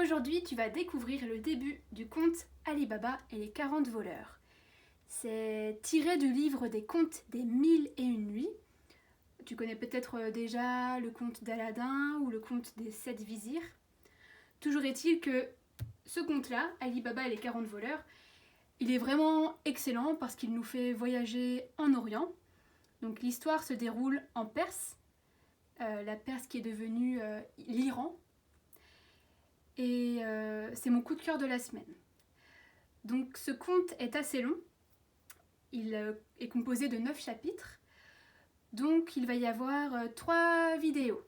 Aujourd'hui, tu vas découvrir le début du conte Ali Baba et les 40 voleurs. C'est tiré du livre des contes des 1001 nuits. Tu connais peut-être déjà le conte d'Aladin ou le conte des 7 vizirs. Toujours est-il que ce conte-là, Ali Baba et les 40 voleurs, il est vraiment excellent parce qu'il nous fait voyager en Orient. Donc l'histoire se déroule en Perse, la Perse qui est devenue l'Iran. Et c'est mon coup de cœur de la semaine. Donc ce conte est assez long. Il est composé de 9 chapitres. Donc il va y avoir 3 vidéos.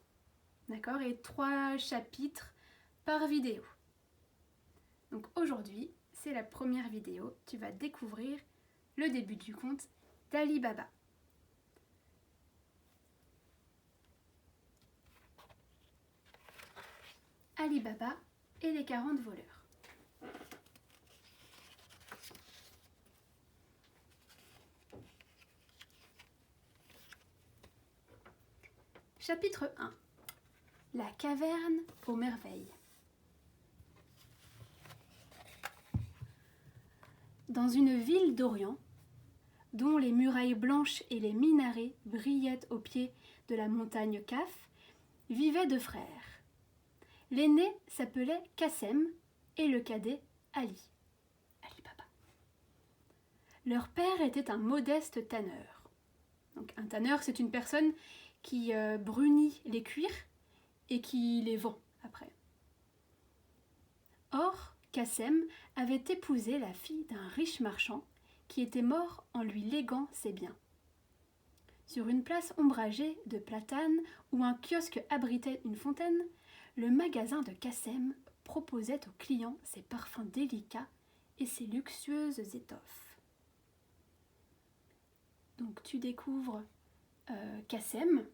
D'accord? Et 3 chapitres par vidéo. Donc aujourd'hui, c'est la première vidéo. Tu vas découvrir le début du conte d'Ali Baba. Ali Baba et les 40 voleurs. Chapitre 1. La caverne aux merveilles. Dans une ville d'Orient, dont les murailles blanches et les minarets brillaient au pied de la montagne Kaf, vivaient 2 frères. L'aîné s'appelait Qassem et le cadet Ali Baba. Leur père était un modeste tanneur. Donc, un tanneur, c'est une personne qui brunit les cuirs et qui les vend après. Or, Qassem avait épousé la fille d'un riche marchand qui était mort en lui léguant ses biens. Sur une place ombragée de platanes où un kiosque abritait une fontaine, le magasin de Qassem proposait aux clients ses parfums délicats et ses luxueuses étoffes. Donc tu découvres Qassem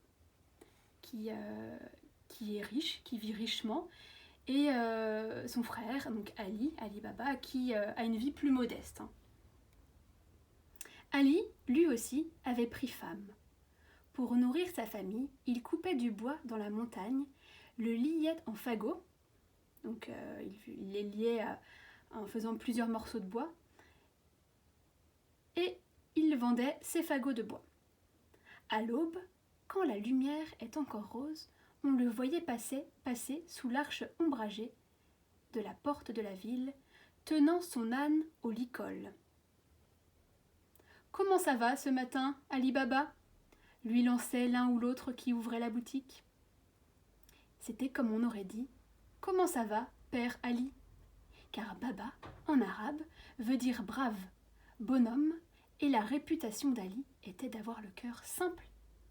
qui est riche, qui vit richement, et son frère, donc Ali Baba, qui a une vie plus modeste. Ali, lui aussi, avait pris femme. Pour nourrir sa famille, il coupait du bois dans la montagne, le liait en fagots, donc il les liait en faisant plusieurs morceaux de bois, et il vendait ses fagots de bois. À l'aube, quand la lumière est encore rose, on le voyait passer sous l'arche ombragée de la porte de la ville, tenant son âne au licol. « Comment ça va ce matin, Ali Baba ?» lui lançait l'un ou l'autre qui ouvrait la boutique. C'était comme on aurait dit « Comment ça va, père Ali ?» Car Baba, en arabe, veut dire brave, bonhomme, et la réputation d'Ali était d'avoir le cœur simple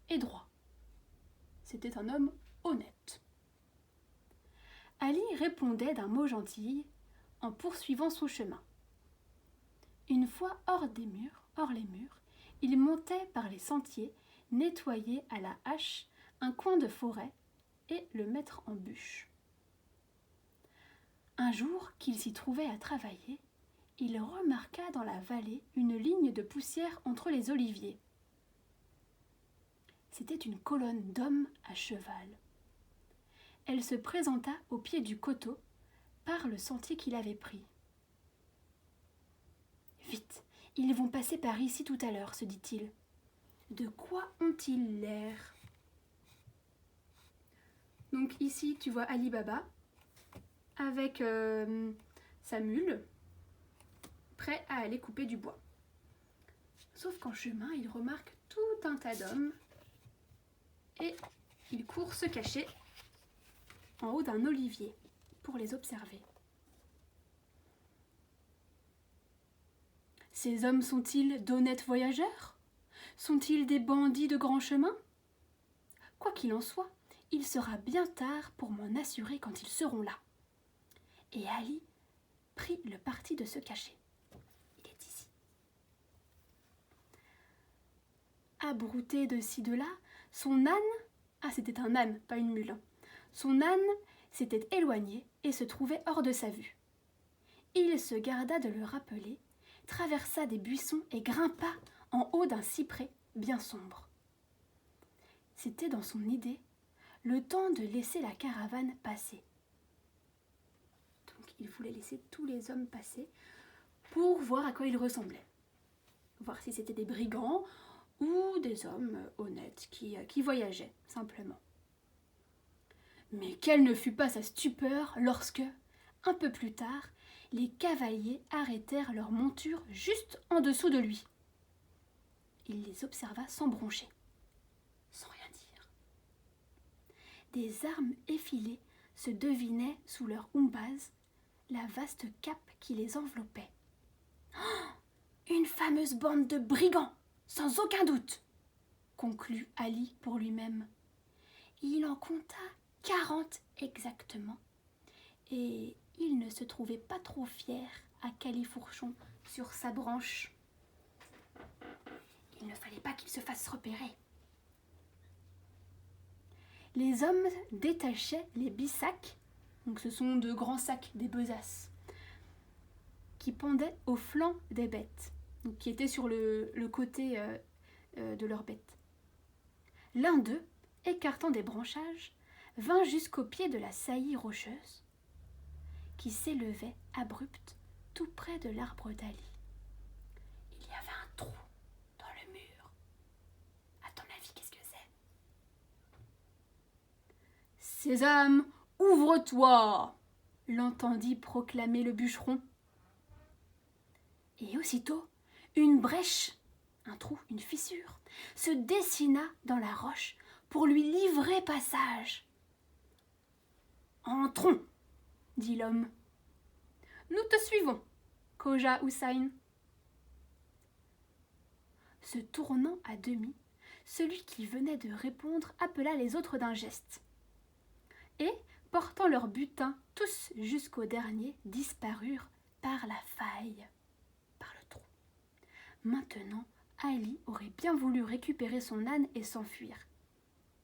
et droit. C'était un homme honnête. Ali répondait d'un mot gentil en poursuivant son chemin. Une fois hors les murs, il montait par les sentiers, nettoyer à la hache un coin de forêt et le mettre en bûche. Un jour qu'il s'y trouvait à travailler, il remarqua dans la vallée une ligne de poussière entre les oliviers. C'était une colonne d'hommes à cheval. Elle se présenta au pied du coteau par le sentier qu'il avait pris. « Vite, ils vont passer par ici tout à l'heure, se dit-il. De quoi ont-ils l'air ?» Donc ici, tu vois Ali Baba avec sa mule, prêt à aller couper du bois. Sauf qu'en chemin, il remarque tout un tas d'hommes et il court se cacher en haut d'un olivier pour les observer. Ces hommes sont-ils d'honnêtes voyageurs ? Sont-ils des bandits de grand chemin ? Quoi qu'il en soit, il sera bien tard pour m'en assurer quand ils seront là. Et Ali prit le parti de se cacher. Il est ici. Abrouté de ci de là, son âne, c'était un âne, pas une mule, son âne s'était éloigné et se trouvait hors de sa vue. Il se garda de le rappeler, traversa des buissons et grimpa en haut d'un cyprès bien sombre. C'était dans son idée le temps de laisser la caravane passer. Il voulait laisser tous les hommes passer pour voir à quoi ils ressemblaient. Voir si c'était des brigands ou des hommes honnêtes qui voyageaient, simplement. Mais quelle ne fut pas sa stupeur lorsque, un peu plus tard, les cavaliers arrêtèrent leur monture juste en dessous de lui. Il les observa sans broncher, sans rien dire. Des armes effilées se devinaient sous leur houmbaz, la vaste cape qui les enveloppait. Oh, une fameuse bande de brigands, sans aucun doute, conclut Ali pour lui-même. Il en compta 40 exactement, et il ne se trouvait pas trop fier à califourchon sur sa branche. Il ne fallait pas qu'il se fasse repérer. Les hommes détachaient les bissacs, donc ce sont de grands sacs, des besaces, qui pendaient au flanc des bêtes, donc qui étaient sur le côté de leurs bêtes. L'un d'eux, écartant des branchages, vint jusqu'au pied de la saillie rocheuse, qui s'élevait abrupte tout près de l'arbre d'Ali. Il y avait un trou dans le mur. À ton avis, qu'est-ce que c'est ? Sésame, ouvre-toi ! L'entendit proclamer le bûcheron. Et aussitôt, une brèche, un trou, une fissure, se dessina dans la roche pour lui livrer passage. « Entrons !» dit l'homme. « Nous te suivons, Khoja Houssain. » Se tournant à demi, celui qui venait de répondre appela les autres d'un geste. Et, portant leur butin tous jusqu'au dernier, disparurent par la faille, par le trou. Maintenant, Ali aurait bien voulu récupérer son âne et s'enfuir.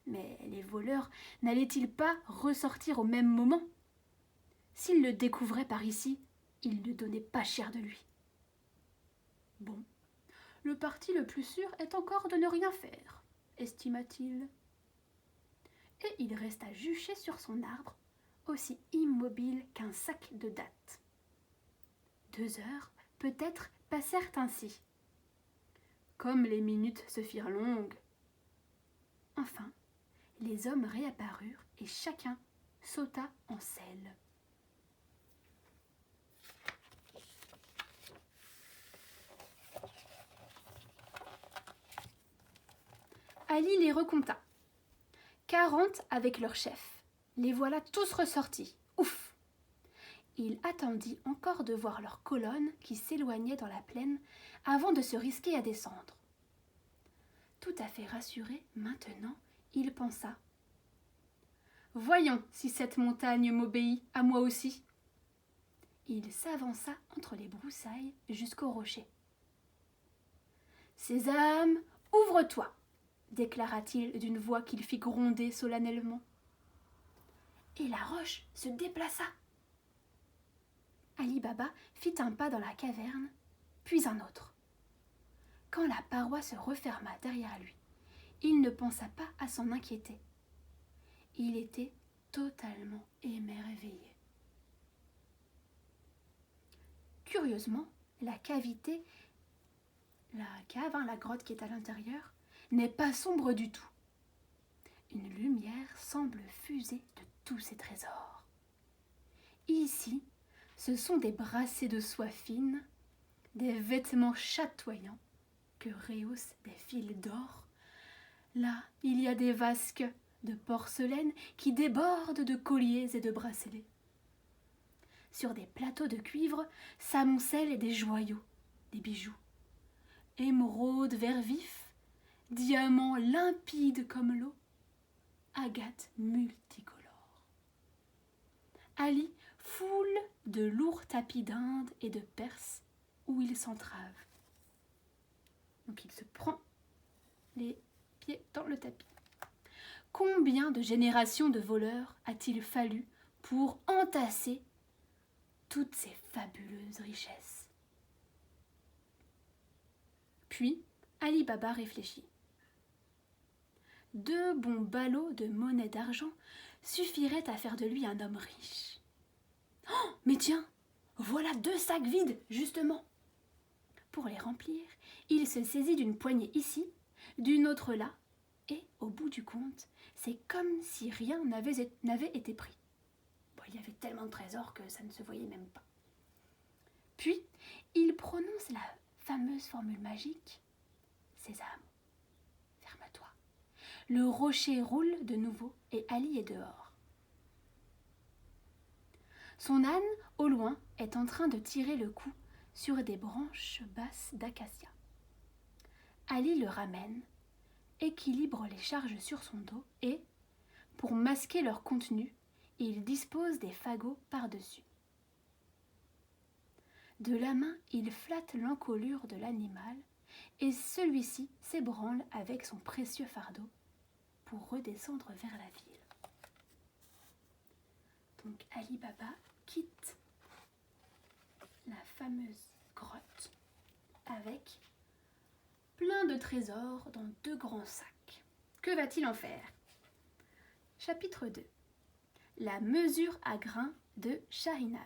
Mais les voleurs n'allaient-ils pas ressortir au même moment ? S'ils le découvraient par ici, ils ne donnaient pas cher de lui. Bon, le parti le plus sûr est encore de ne rien faire, estima-t-il. Et il resta juché sur son arbre, aussi immobile qu'un sac de dattes. 2 heures, peut-être, passèrent ainsi. Comme les minutes se firent longues. Enfin, les hommes réapparurent et chacun sauta en selle. Ali les recompta. 40 avec leur chef. Les voilà tous ressortis. Ouf ! Il attendit encore de voir leur colonne qui s'éloignait dans la plaine avant de se risquer à descendre. Tout à fait rassuré, maintenant, il pensa. Voyons si cette montagne m'obéit à moi aussi. Il s'avança entre les broussailles jusqu'au rocher. Sésame, ouvre-toi, déclara-t-il d'une voix qu'il fit gronder solennellement. Et la roche se déplaça. Ali Baba fit un pas dans la caverne, puis un autre. Quand la paroi se referma derrière lui, il ne pensa pas à s'en inquiéter. Il était totalement émerveillé. Curieusement, la cave, la grotte qui est à l'intérieur, n'est pas sombre du tout. Une lumière semble fuser de tous ces trésors. Ici, ce sont des bracelets de soie fine, des vêtements chatoyants que rehaussent des fils d'or. Là, il y a des vasques de porcelaine qui débordent de colliers et de bracelets. Sur des plateaux de cuivre s'amoncellent des joyaux, des bijoux, émeraudes vert vif, diamants limpides comme l'eau, agates multicolores. Ali foule de lourds tapis d'Inde et de Perse où il s'entrave. Donc il se prend les pieds dans le tapis. Combien de générations de voleurs a-t-il fallu pour entasser toutes ces fabuleuses richesses? Puis, Ali Baba réfléchit. 2 bons ballots de monnaie d'argent suffiraient à faire de lui un homme riche. Mais tiens, voilà 2 sacs vides, justement. Pour les remplir, il se saisit d'une poignée ici, d'une autre là, et au bout du compte, c'est comme si rien n'avait été pris. Bon, il y avait tellement de trésors que ça ne se voyait même pas. Puis, il prononce la fameuse formule magique « Sésame, ferme-toi ». Le rocher roule de nouveau et Ali est dehors. Son âne, au loin, est en train de tirer le coup sur des branches basses d'acacia. Ali le ramène, équilibre les charges sur son dos et, pour masquer leur contenu, il dispose des fagots par-dessus. De la main, il flatte l'encolure de l'animal et celui-ci s'ébranle avec son précieux fardeau pour redescendre vers la ville. Donc Ali Baba quitte la fameuse grotte avec plein de trésors dans 2 grands sacs. Que va-t-il en faire? Chapitre 2. La mesure à grains de Shahinaz.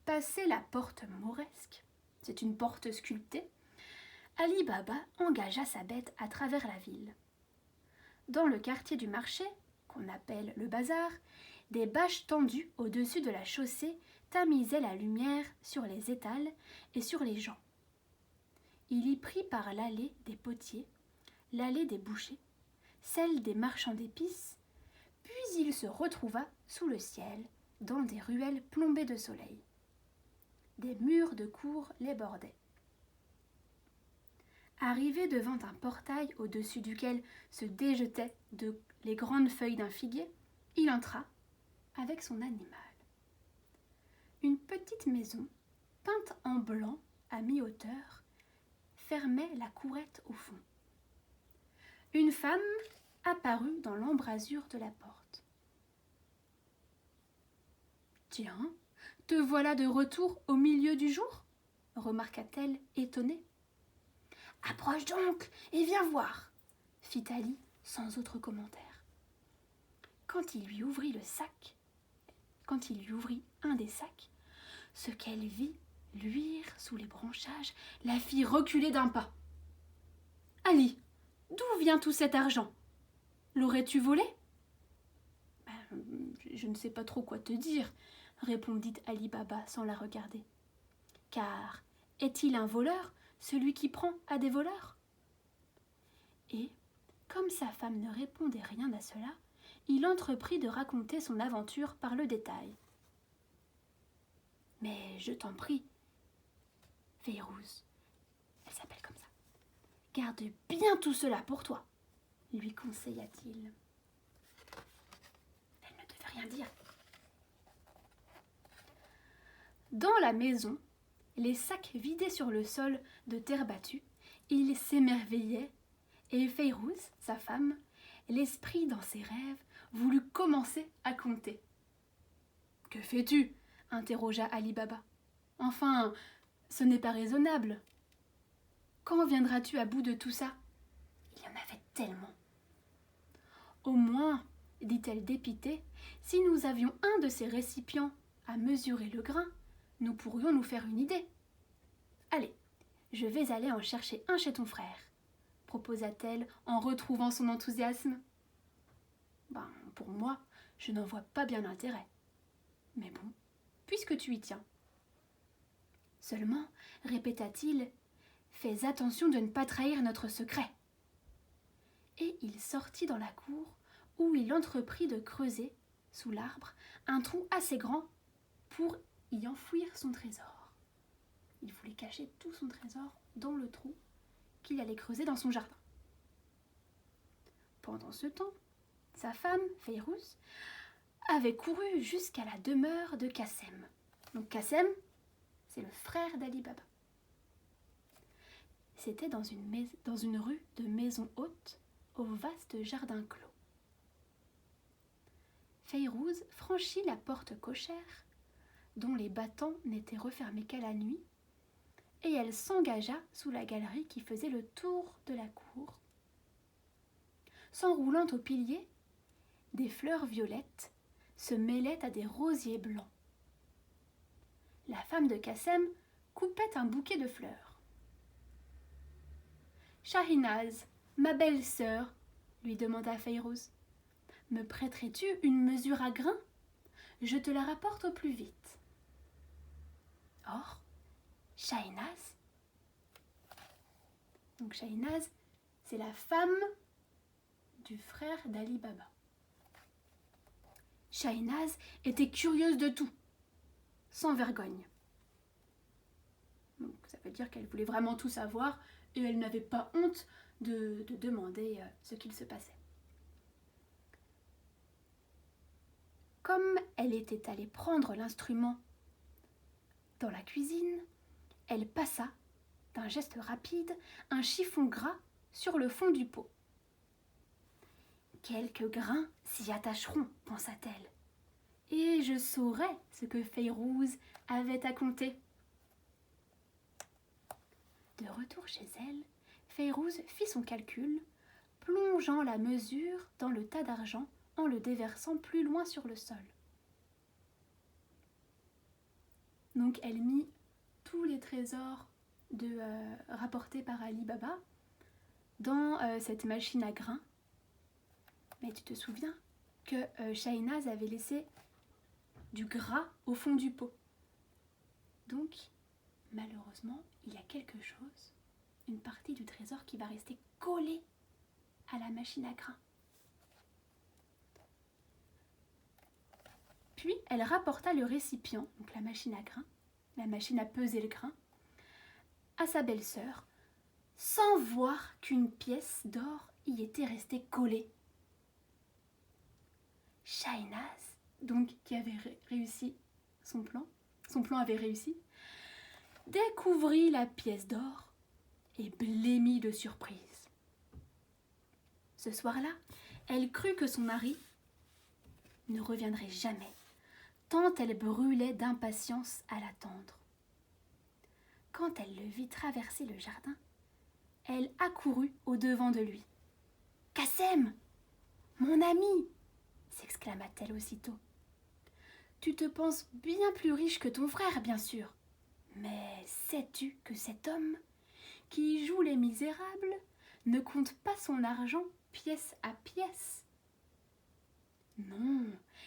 Passé la porte mauresque, c'est une porte sculptée, Ali Baba engagea sa bête à travers la ville. Dans le quartier du marché, qu'on appelle le bazar, des bâches tendues au-dessus de la chaussée tamisaient la lumière sur les étals et sur les gens. Il y prit par l'allée des potiers, l'allée des bouchers, celle des marchands d'épices, puis il se retrouva sous le ciel, dans des ruelles plombées de soleil. Des murs de cour les bordaient. Arrivé devant un portail au-dessus duquel se déjetaient les grandes feuilles d'un figuier, il entra avec son animal. Une petite maison, peinte en blanc à mi-hauteur, fermait la courette au fond. Une femme apparut dans l'embrasure de la porte. « Tiens, te voilà de retour au milieu du jour ?» remarqua-t-elle étonnée. « Approche donc et viens voir » fit Ali sans autre commentaire. Quand il lui ouvrit un des sacs, ce qu'elle vit luire sous les branchages la fit reculer d'un pas. « Ali, d'où vient tout cet argent? L'aurais-tu volé ?»« Je ne sais pas trop quoi te dire, » répondit Ali Baba sans la regarder. « Car est-il un voleur, celui qui prend à des voleurs ?» Et, comme sa femme ne répondait rien à cela, il entreprit de raconter son aventure par le détail. « Mais je t'en prie, Fayrouz, elle s'appelle comme ça, garde bien tout cela pour toi, lui conseilla-t-il. Elle ne devait rien dire. Dans la maison, les sacs vidés sur le sol de terre battue, il s'émerveillait, et Fayrouz, sa femme, l'esprit dans ses rêves, voulut commencer à compter. « Que fais-tu » interrogea Ali Baba. « Enfin, ce n'est pas raisonnable. Quand viendras-tu à bout de tout ça ? Il y en avait tellement. » « Au moins, dit-elle dépitée, si nous avions un de ces récipients à mesurer le grain, nous pourrions nous faire une idée. Allez, je vais aller en chercher un chez ton frère, proposa-t-elle en retrouvant son enthousiasme. Pour moi, je n'en vois pas bien l'intérêt. Mais bon, puisque tu y tiens. Seulement, répéta-t-il, fais attention de ne pas trahir notre secret. Et il sortit dans la cour où il entreprit de creuser, sous l'arbre, un trou assez grand pour y enfouir son trésor. Il voulait cacher tout son trésor dans le trou qu'il allait creuser dans son jardin. Pendant ce temps, sa femme, Fayrouz, avait couru jusqu'à la demeure de Kassem. Donc Kassem, c'est le frère d'Ali Baba. C'était dans une rue de maisons hautes, au vaste jardin clos. Fayrouz franchit la porte cochère, dont les battants n'étaient refermés qu'à la nuit, et elle s'engagea sous la galerie qui faisait le tour de la cour. S'enroulant au pilier, des fleurs violettes, se mêlaient à des rosiers blancs. La femme de Qassem coupait un bouquet de fleurs. « Shahinaz, ma belle-sœur, lui demanda Fayrouz, me prêterais-tu une mesure à grains? Je te la rapporte au plus vite. » Or, Shahinaz, donc Shahinaz, c'est la femme du frère d'Ali Baba. Shahinaz était curieuse de tout, sans vergogne. Donc, ça veut dire qu'elle voulait vraiment tout savoir et elle n'avait pas honte de demander ce qu'il se passait. Comme elle était allée prendre l'instrument dans la cuisine, elle passa, d'un geste rapide, un chiffon gras sur le fond du pot. Quelques grains s'y attacheront, pensa-t-elle, et je saurai ce que Fayrouz avait à compter. De retour chez elle, Fayrouz fit son calcul, plongeant la mesure dans le tas d'argent en le déversant plus loin sur le sol. Donc elle mit tous les trésors rapportés par Ali Baba dans cette machine à grains. Mais tu te souviens que Shahinaz avait laissé du gras au fond du pot. Donc, malheureusement, il y a quelque chose, une partie du trésor qui va rester collée à la machine à grains. Puis, elle rapporta le récipient, donc la machine à grains, la machine à peser le grain, à sa belle-sœur, sans voir qu'une pièce d'or y était restée collée. Shahinaz, donc qui avait réussi son plan avait réussi, découvrit la pièce d'or et blêmit de surprise. Ce soir-là, elle crut que son mari ne reviendrait jamais, tant elle brûlait d'impatience à l'attendre. Quand elle le vit traverser le jardin, elle accourut au-devant de lui. « Qassem, mon ami !» s'exclama-t-elle aussitôt. « Tu te penses bien plus riche que ton frère, bien sûr. Mais sais-tu que cet homme, qui joue les misérables, ne compte pas son argent pièce à pièce? Non,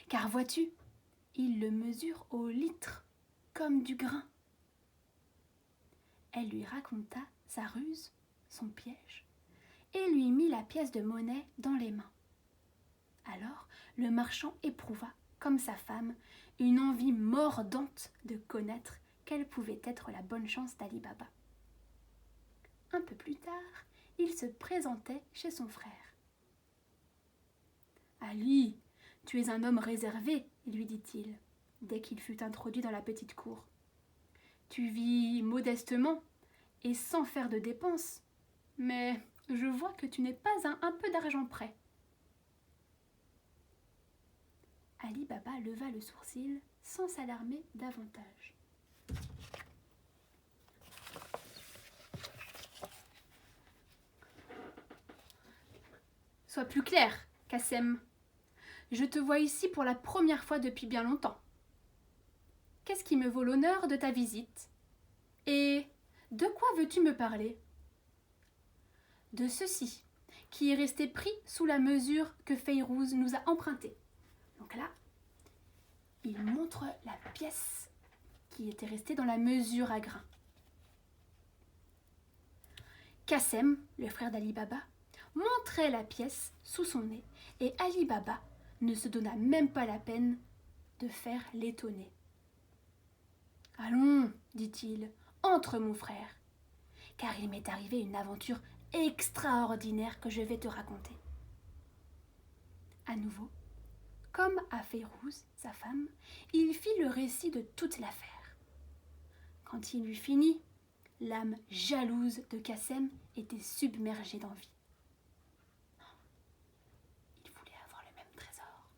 car vois-tu, il le mesure au litre, comme du grain. » Elle lui raconta sa ruse, son piège, et lui mit la pièce de monnaie dans les mains. Alors le marchand éprouva, comme sa femme, une envie mordante de connaître quelle pouvait être la bonne chance d'Ali Baba. Un peu plus tard, il se présentait chez son frère. « Ali, tu es un homme réservé, lui dit-il, dès qu'il fut introduit dans la petite cour. Tu vis modestement et sans faire de dépenses, mais je vois que tu n'es pas à un peu d'argent près. » Ali Baba leva le sourcil sans s'alarmer davantage. « Sois plus clair, Qassem. Je te vois ici pour la première fois depuis bien longtemps. Qu'est-ce qui me vaut l'honneur de ta visite? Et de quoi veux-tu me parler? » « De ceci, qui est resté pris sous la mesure que Fayrouz nous a empruntée. » Donc là, il montre la pièce qui était restée dans la mesure à grains. Qassem, le frère d'Ali Baba, montrait la pièce sous son nez et Ali Baba ne se donna même pas la peine de faire l'étonné. « Allons, dit-il, entre mon frère, car il m'est arrivé une aventure extraordinaire que je vais te raconter. » À nouveau, comme à Fayrouz, sa femme, il fit le récit de toute l'affaire. Quand il eut fini, l'âme jalouse de Qassem était submergée d'envie. Il voulait avoir le même trésor.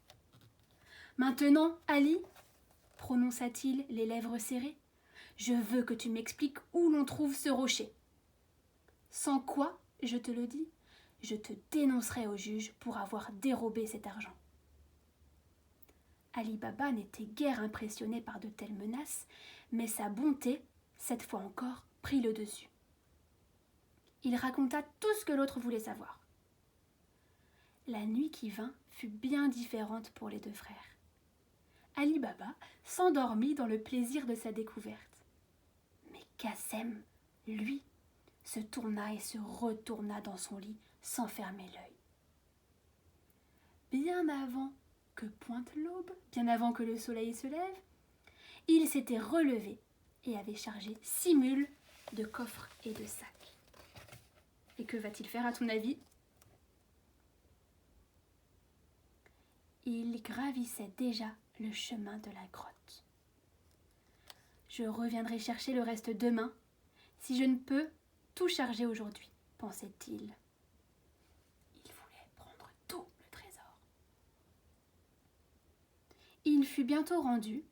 « Maintenant, Ali, prononça-t-il les lèvres serrées, je veux que tu m'expliques où l'on trouve ce rocher. Sans quoi, je te le dis, je te dénoncerai au juge pour avoir dérobé cet argent. » Ali Baba n'était guère impressionné par de telles menaces, mais sa bonté, cette fois encore, prit le dessus. Il raconta tout ce que l'autre voulait savoir. La nuit qui vint fut bien différente pour les deux frères. Ali Baba s'endormit dans le plaisir de sa découverte. Mais Qassem, lui, se tourna et se retourna dans son lit sans fermer l'œil. Bien avant que pointe l'aube, bien avant que le soleil se lève, il s'était relevé et avait chargé 6 mules de coffres et de sacs. Et que va-t-il faire à ton avis ? Il gravissait déjà le chemin de la grotte. Je reviendrai chercher le reste demain, si je ne peux tout charger aujourd'hui, pensait-il. Il voulait prendre tout le trésor. Il fut bientôt rendu,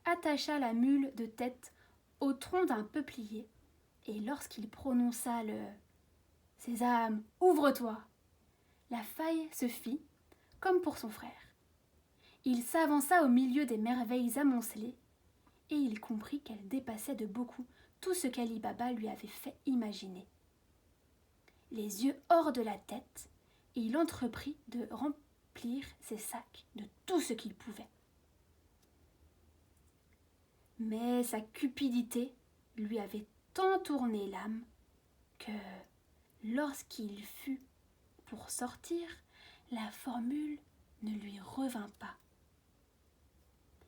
attacha la mule de tête au tronc d'un peuplier, et lorsqu'il prononça le « Sésame, ouvre-toi !» la faille se fit, comme pour son frère. Il s'avança au milieu des merveilles amoncelées, et il comprit qu'elle dépassait de beaucoup tout ce qu'Ali Baba lui avait fait imaginer. Les yeux hors de la tête, il entreprit de remplir ses sacs de tout ce qu'il pouvait. Mais sa cupidité lui avait tant tourné l'âme que, lorsqu'il fut pour sortir, la formule ne lui revint pas.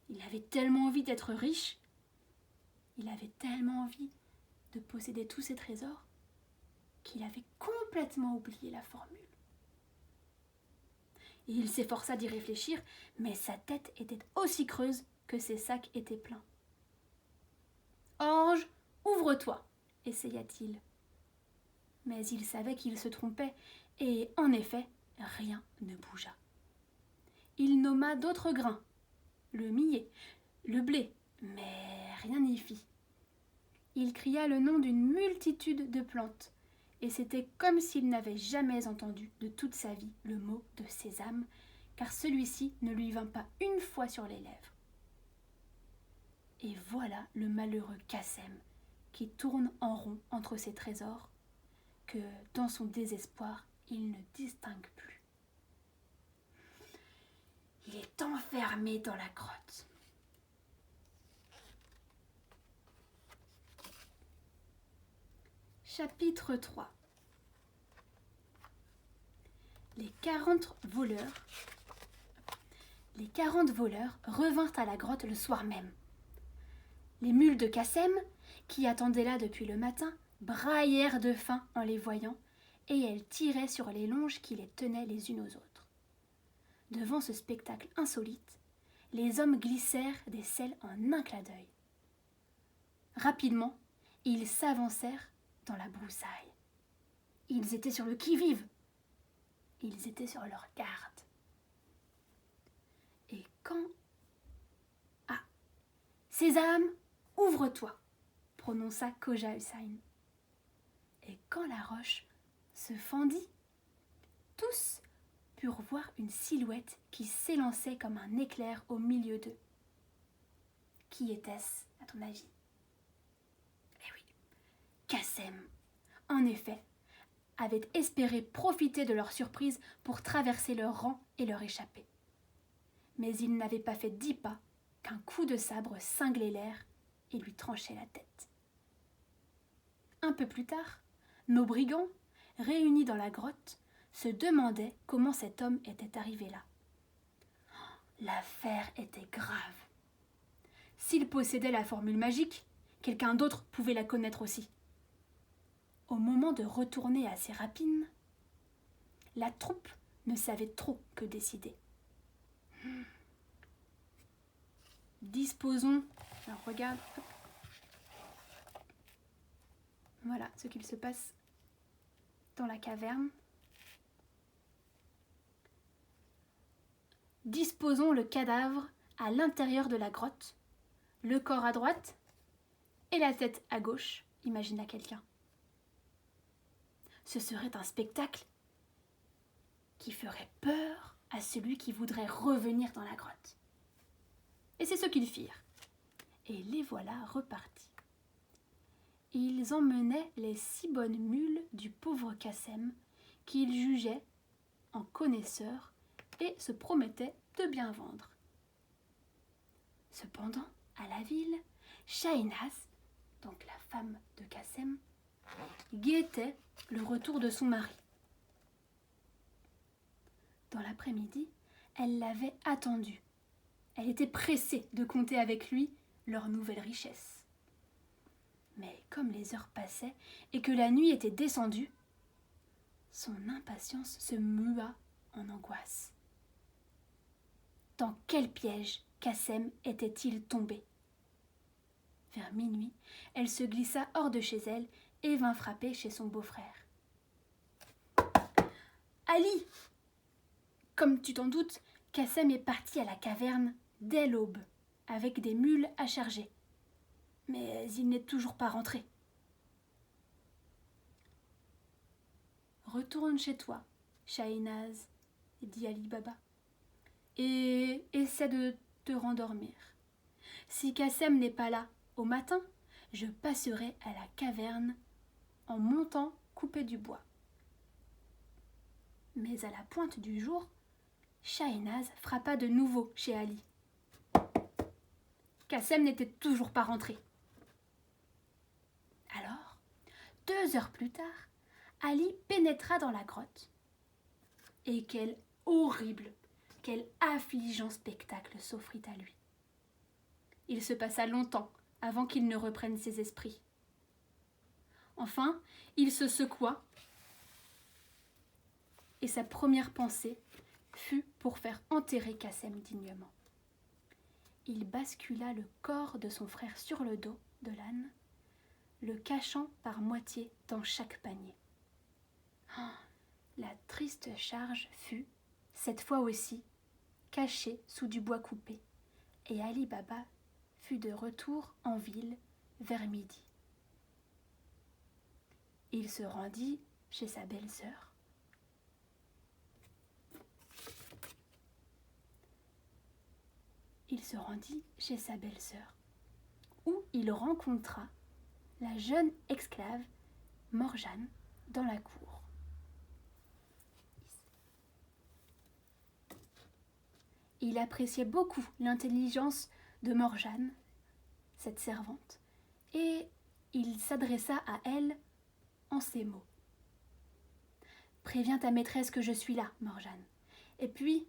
Il avait tellement envie d'être riche, il avait tellement envie de posséder tous ses trésors, qu'il avait complètement oublié la formule. Et il s'efforça d'y réfléchir, mais sa tête était aussi creuse que ses sacs étaient pleins. « Ange, ouvre-toi !» essaya-t-il. Mais il savait qu'il se trompait, et en effet, rien ne bougea. Il nomma d'autres grains, le millet, le blé, mais rien n'y fit. Il cria le nom d'une multitude de plantes, et c'était comme s'il n'avait jamais entendu de toute sa vie le mot de sésame, car celui-ci ne lui vint pas une fois sur les lèvres. Et voilà le malheureux Qassem, qui tourne en rond entre ses trésors, que, dans son désespoir, il ne distingue plus. Il est enfermé dans la grotte. Chapitre 3. Les 40 voleurs revinrent à la grotte le soir même. Les mules de Qassem, qui attendaient là depuis le matin, braillèrent de faim en les voyant, et elles tiraient sur les longes qui les tenaient les unes aux autres. Devant ce spectacle insolite, les hommes glissèrent des selles en un clin d'œil. Rapidement, ils s'avancèrent dans la broussaille. Ils étaient sur le qui-vive. Ils étaient sur leur garde. Et quand... Ah, Sésame, ouvre-toi, prononça Khoja Hussain. Et quand la roche se fendit, tous purent voir une silhouette qui s'élançait comme un éclair au milieu d'eux. Qui était-ce, à ton avis ? Eh oui, Qassem, en effet, avait espéré profiter de leur surprise pour traverser leur rang et leur échapper. Mais il n'avait pas fait 10 pas qu'un coup de sabre cinglait l'air et lui tranchait la tête. Un peu plus tard, nos brigands, réunis dans la grotte, se demandaient comment cet homme était arrivé là. L'affaire était grave. S'il possédait la formule magique, quelqu'un d'autre pouvait la connaître aussi. Au moment de retourner à ses rapines, la troupe ne savait trop que décider. Disposons... Alors regarde... Voilà ce qu'il se passe dans la caverne. Disposons le cadavre à l'intérieur de la grotte, le corps à droite et la tête à gauche, imagina quelqu'un. Ce serait un spectacle qui ferait peur à celui qui voudrait revenir dans la grotte. et c'est ce qu'ils firent. Et les voilà repartis. Ils emmenaient les 6 bonnes mules du pauvre Kassem, qu'ils jugeaient en connaisseurs et se promettaient de bien vendre. Cependant, à la ville, Shahinaz, donc la femme de Kassem, guettait le retour de son mari. Dans l'après-midi, elle l'avait attendu. Elle était pressée de compter avec lui leur nouvelle richesse. Mais comme les heures passaient et que la nuit était descendue, son impatience se mua en angoisse. Dans quel piège Kassem était-il tombé ? Vers minuit, elle se glissa hors de chez elle et vint frapper chez son beau-frère. « Ali !» Comme tu t'en doutes, Kassem est parti à la caverne dès l'aube, avec des mules à charger. Mais il n'est toujours pas rentré. « Retourne chez toi, Shahinaz, dit Ali Baba, et essaie de te rendormir. Si Kassem n'est pas là au matin, je passerai à la caverne en montant couper du bois. » Mais à la pointe du jour, Shahinaz frappa de nouveau chez Ali. Kassem n'était toujours pas rentré. Alors, 2 heures plus tard, Ali pénétra dans la grotte. Et quel horrible, quel affligeant spectacle s'offrit à lui. Il se passa longtemps avant qu'il ne reprenne ses esprits. Enfin, il se secoua et sa première pensée fut pour faire enterrer Kassem dignement. Il bascula le corps de son frère sur le dos de l'âne, le cachant par moitié dans chaque panier. La triste charge fut, cette fois aussi, cachée sous du bois coupé, et Ali Baba fut de retour en ville vers midi. Il se rendit chez sa belle-sœur. Où il rencontra la jeune esclave Morjane dans la cour. Il appréciait beaucoup l'intelligence de Morjane, cette servante, et il s'adressa à elle en ces mots. « Préviens ta maîtresse que je suis là, Morjane, et puis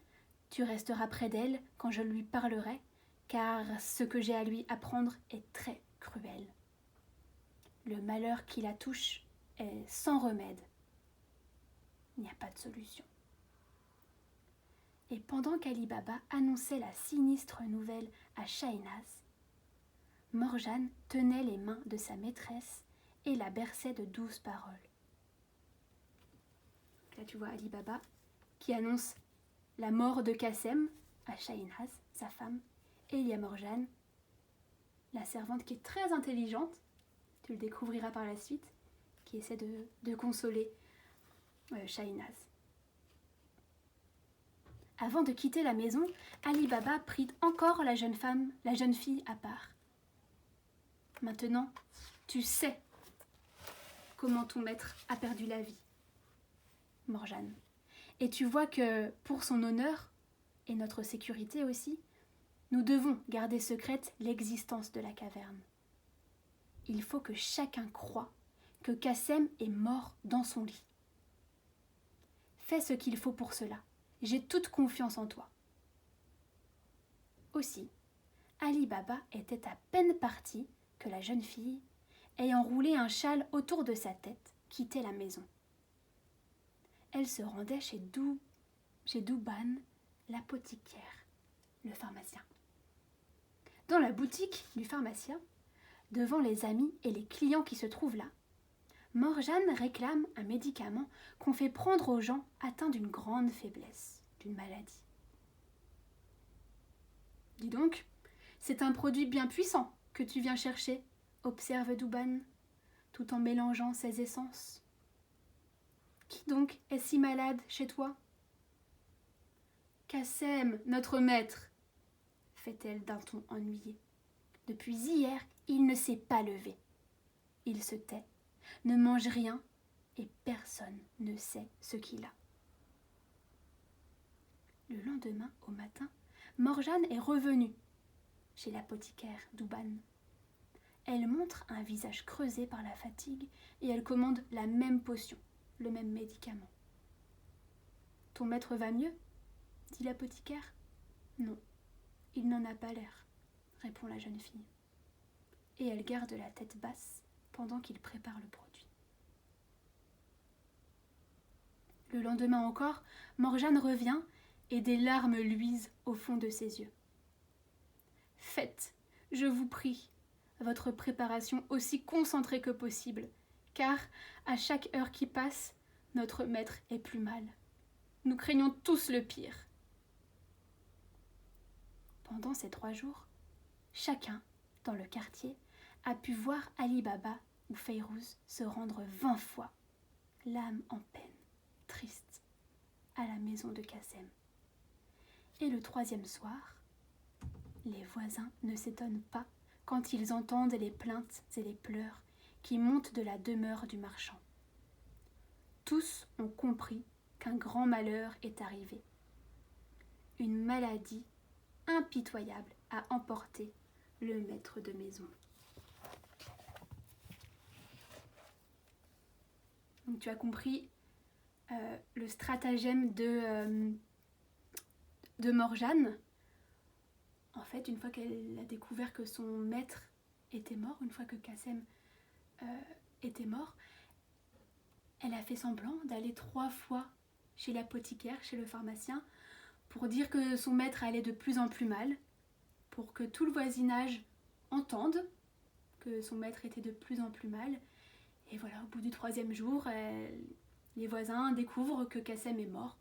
tu resteras près d'elle quand je lui parlerai, car ce que j'ai à lui apprendre est très cruel. Le malheur qui la touche est sans remède. Il n'y a pas de solution. » Et pendant qu'Ali Baba annonçait la sinistre nouvelle à Shahinaz, Morjane tenait les mains de sa maîtresse et la berçait de douces paroles. Là tu vois Ali Baba qui annonce la mort de Kassem à Shahinaz, sa femme, et il y a Morjane, la servante qui est très intelligente, tu le découvriras par la suite, qui essaie de consoler Shahinaz. Avant de quitter la maison, Ali Baba prit encore la jeune fille à part. « Maintenant, tu sais comment ton maître a perdu la vie, Morjane. Et tu vois que pour son honneur, et notre sécurité aussi, nous devons garder secrète l'existence de la caverne. Il faut que chacun croie que Kassem est mort dans son lit. Fais ce qu'il faut pour cela. J'ai toute confiance en toi. » Aussi, Ali Baba était à peine parti que la jeune fille, ayant roulé un châle autour de sa tête, quittait la maison. Elle se rendait chez Douban, l'apothicaire, le pharmacien. Dans la boutique du pharmacien, devant les amis et les clients qui se trouvent là, Morjane réclame un médicament qu'on fait prendre aux gens atteints d'une grande faiblesse, d'une maladie. « Dis donc, c'est un produit bien puissant que tu viens chercher, » observe Douban, tout en mélangeant ses essences. « Qui donc est si malade chez toi ? » « Kassem, notre maître, » fait-elle d'un ton ennuyé. Depuis hier, il ne s'est pas levé. Il se tait, ne mange rien, et personne ne sait ce qu'il a. Le lendemain, au matin, Morjane est revenue chez l'apothicaire Douban. Elle montre un visage creusé par la fatigue et elle commande la même potion, le même médicament. « Ton maître va mieux ?» dit l'apothicaire. « Non, il n'en a pas l'air, » répond la jeune fille. Et elle garde la tête basse pendant qu'il prépare le produit. Le lendemain encore, Morjane revient et des larmes luisent au fond de ses yeux. « Faites, je vous prie, votre préparation aussi concentrée que possible, car à chaque heure qui passe, notre maître est plus mal. Nous craignons tous le pire. » Pendant ces 3 jours, chacun, dans le quartier, a pu voir Ali Baba ou Fayrouz se rendre 20 fois, l'âme en peine, triste, à la maison de Kassem. Et le 3e soir, les voisins ne s'étonnent pas quand ils entendent les plaintes et les pleurs qui montent de la demeure du marchand. Tous ont compris qu'un grand malheur est arrivé. Une maladie impitoyable a emporté le maître de maison. Donc tu as compris le stratagème de Morjane. En fait, une fois qu'elle a découvert que son maître était mort, une fois que Kassem était mort, elle a fait semblant d'aller 3 fois chez l'apothicaire, chez le pharmacien, pour dire que son maître allait de plus en plus mal, pour que tout le voisinage entende que son maître était de plus en plus mal. Et voilà, au bout du 3e jour, les voisins découvrent que Kassem est mort.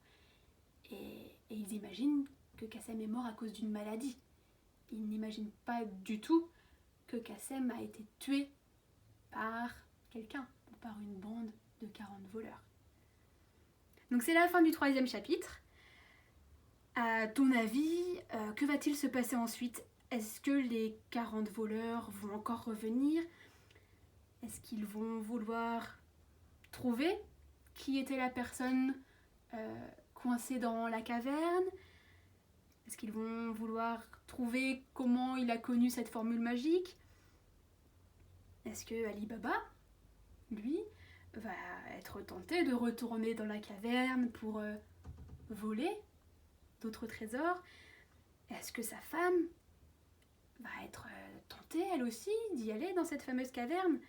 Et ils imaginent que Kassem est mort à cause d'une maladie. Ils n'imaginent pas du tout que Kassem a été tué par quelqu'un, ou par une bande de 40 voleurs. Donc c'est la fin du 3e chapitre. À ton avis, que va-t-il se passer ensuite? Est-ce que les 40 voleurs vont encore revenir? Est-ce qu'ils vont vouloir trouver qui était la personne coincée dans la caverne? Est-ce qu'ils vont vouloir trouver comment il a connu cette formule magique? Est-ce que Ali Baba, lui, va être tenté de retourner dans la caverne pour voler d'autres trésors? Est-ce que sa femme va être tentée, elle aussi, d'y aller dans cette fameuse caverne?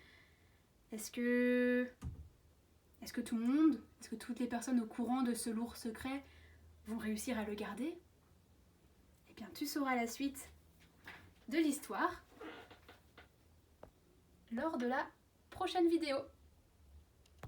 Est-ce que tout le monde, est-ce que toutes les personnes au courant de ce lourd secret vont réussir à le garder? Eh bien, tu sauras la suite de l'histoire lors de la prochaine vidéo.